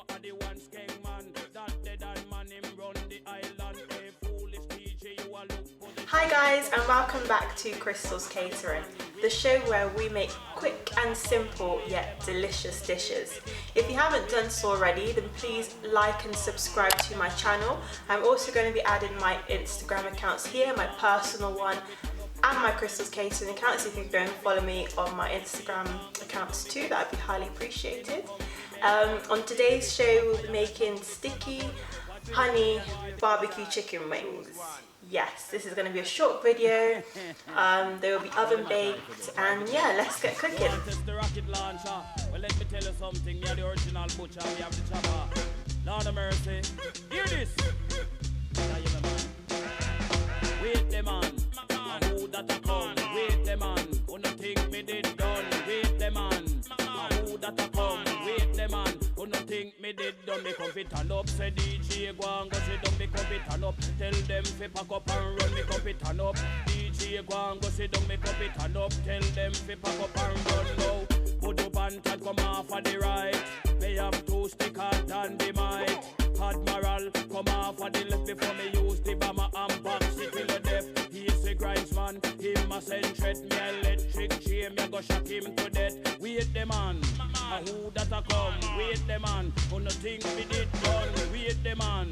know are the one skeng man. That dead and man him run the island. A foolish DJ you a look for the... Hi guys, and welcome back to Crystal's Catering, the show where we make quick and simple yet delicious dishes. If you haven't done so already, then please like and subscribe to my channel. I'm also going to be adding my Instagram accounts here, my personal one and my Crystal's Catering account, so if you can go and follow me on my Instagram accounts too, that would be highly appreciated. On today's show we'll be making sticky honey barbecue chicken wings. Yes, this is going to be a short video. They will be oven baked, and yeah, let's get cooking. The rocket launcher. Well, let me tell you something. You're the original butcher. We have the chopper. Lord of mercy. Hear this. Wait the man. And who that a come? Wait the man. Who no think me did done? Wait the man. And who that a come? Wait the man. Who no think me did done? Me come fit and up. Say DJ go and go sit down. Me come fit and up. Tell them fi pack up and run. Me come fit and up. DJ go and go sit down. Me come fit and up. Tell them fi pack up and run now. Put up and come off of the right. They have two stickers and the mic. Admiral come off of the left before me use the bomber and box it till the death. He's a grindsman, him a send threat. Me electric chain, me go shock him to death. Wait the man, and who that a come? Wait the man, who no think me did done? Wait the man,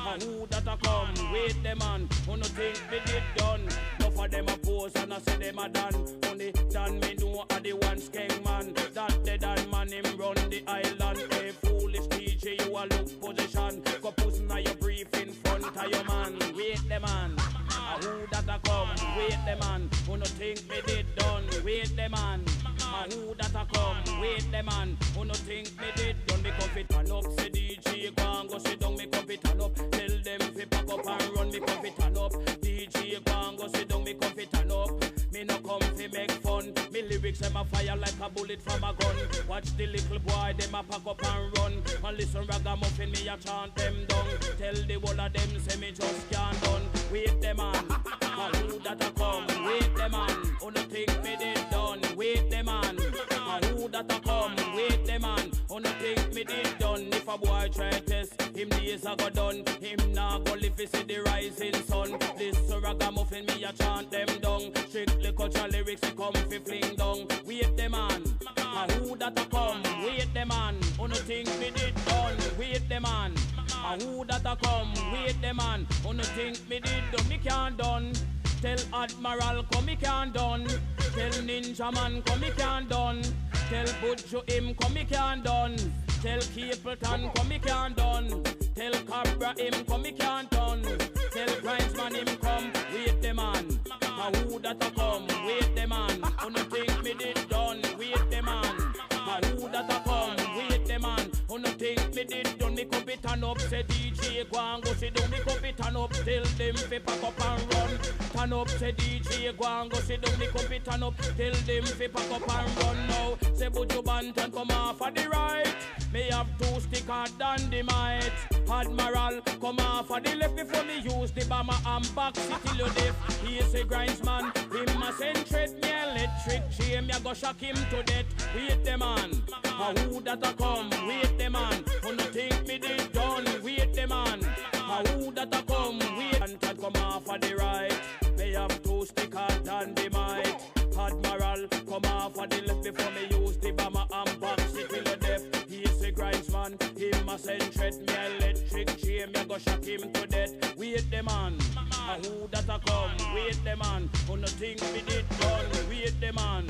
and who that a come? Wait the man, who no think me did done? Enough of them a pose and I say them a done. Only done me know a the one skeng man. That dead and man him run the island. A foolish DJ you a look position. Go puss na your brief in front of your man. Wait the man, and who that a come? Wait the man, who no think me did done? Wait the man, and who that a come? Wait the man, who no think me did done? Me come fit and up, say DJ go and go sit down. Me come fit and up, tell them fi pack up and run. Me come fit and up, DJ go and go sit down. Me come fit and up, me no come fi make fun. Me lyrics them a fire like a bullet from a gun. Watch the little boy them a pack up and run. And listen ragamuffin me a chant them down. Tell the whole of them say me just can't done. Wait the man, and who that a come? Wait the man, who no think me did done? Wait the man, and who that a come? Wait the man, who no think me did done? If a boy try test, him days a go done. Him nah go live fi see the rising sun. This ragamuffin me a chant them down. Strictly culture lyrics they come fi fling down. Wait the man, and who that a come? Wait the man, who no think me did done? Wait the man, and who that a come? Wait the man, who no think me did done? Me can't done. Tell Admiral come me can't done. Tell Ninja Man come me can't done. Tell Butcho him come me can't done. Tell Capleton come me can't done. Tell Cabra him come me can't done. Tell Grindsman him come. Wait the man, and who that a come? Wait the man, who no think me did done? Wait the man, and who that a come? Wait the man, who no think me did done? Me come fit and up, say DJ go and go sit down. Me come fit and up, tell them fi pack up and run. Turn up, say DJ go and go sit down. Me come fit and up, tell them fi pack up and run now. Say Buju Banton come off of the right. Me have two stickers and the might. Admiral come off of the left before me use the bomber and box it till you deaf. He is a grindsman, him a send threat. Me electric chain, me a go shock him to death. Wait the man, and who that a come? Wait the man, who no think me did done? Wait the man, and who that a come? Wait and come off of the right. Me have two stickers and the might. Admiral come off of the left before me use the bomber and box it till you deaf. He is a grindsman, him a send threat. Me electric chain, me a go shock him to death. Wait the man, and who that a come? Wait the man, who no think me did done? Wait the man,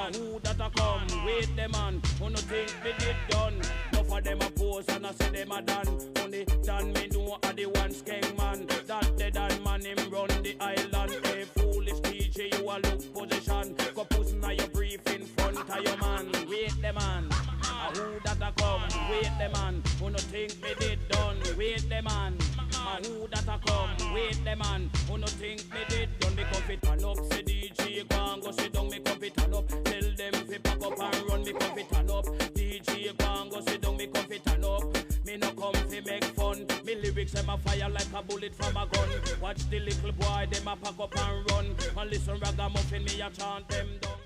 and who that a come? Wait the man, who no think me did done? Enough of them a pose and I say them a done. Only done me know a the one skeng man. That dead and man him run the island. A foolish DJ you a look position. Go puss na your brief in front of your man. Wait the man, and who that a come? Wait the man, who no think me did done? Wait the man, and who that a come? Wait the man, who no think me did done? Me come fit and up, say DJ go and go sit down. Me come fit and up, tell them fi pack up and run. Me come fit and up, DJ go and go sit down. Me come fit and up, me no come fi make fun. Me lyrics them a fire like a bullet from a gun. Watch the little boy them a pack up and run. And listen ragamuffin me a chant them down.